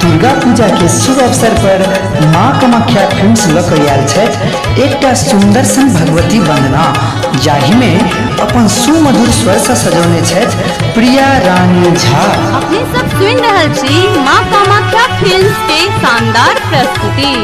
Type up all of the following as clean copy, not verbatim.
दुर्गा पूजा के शुभ अवसर पर माँ कामाख्या फिल्म्स लऽ कऽ आयल छथि एकटा सुंदर सन भगवती वंदना, जाहि में अपन सुमधुर स्वर से सजौने छथि प्रिया रानी झा। अपने सब सुन रहल छी माँ कामाख्या फिल्म्स के शानदार प्रस्तुति।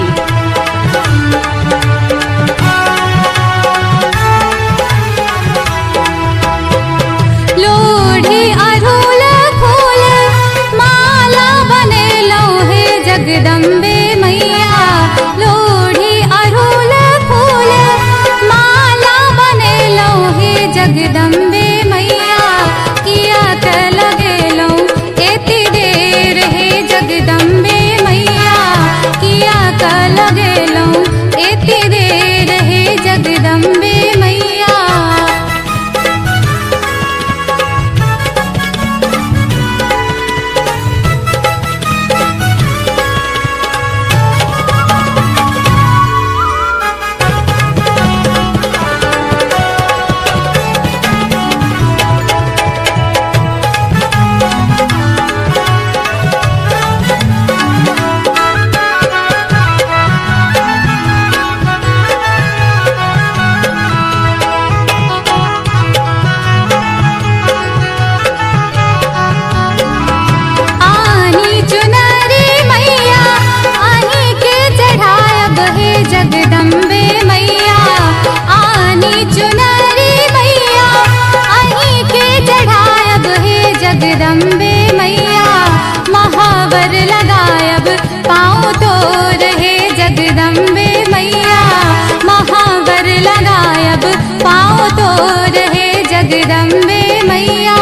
जगदम्बे मैया लोढ़ी अड़हुल फूल माला बनेलौ हे जगदम्बे मैया, किया त लगेलौ एती देर हे जगदम्बे मैया, किया त लगेलौ एती देर हे जगदम्बे मैया। जगदम्बे मैया आनी चुनरी मैया अहीं के चढ़ायब हे जगदम्बे मैया, महावर लगायब पाँव तोर हे जगदम्बे मैया, महावर लगायब पाँव तोर हे जगदम्बे मैया।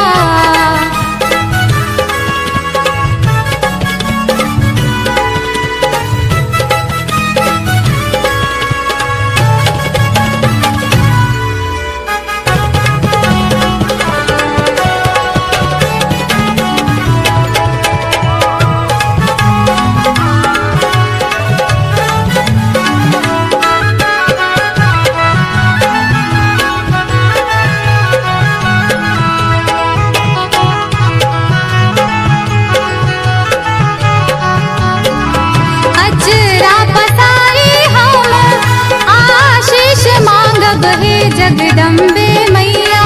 हे जगदम्बे मैया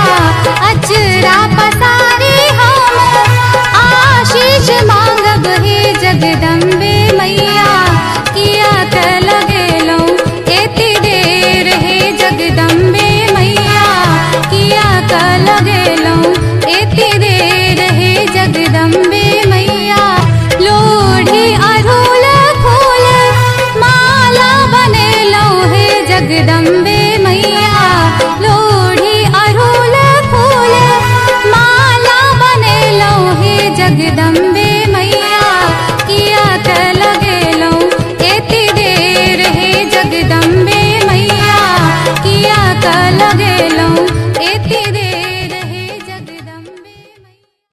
अचरा पसारी हम आशीष मांगब हे जगदम्बे मैया, किया त लगेलौ एती देर हे जगदम्बे मैया, किया त लगेलौ एती देर हे जगदम्बे मैया। लोढ़ी अड़हुल फूल माला बनेलौ हे जगदम्बे मैया, लोढ़ी अड़हुल फूल माला बनेलौ हे जगदम्बे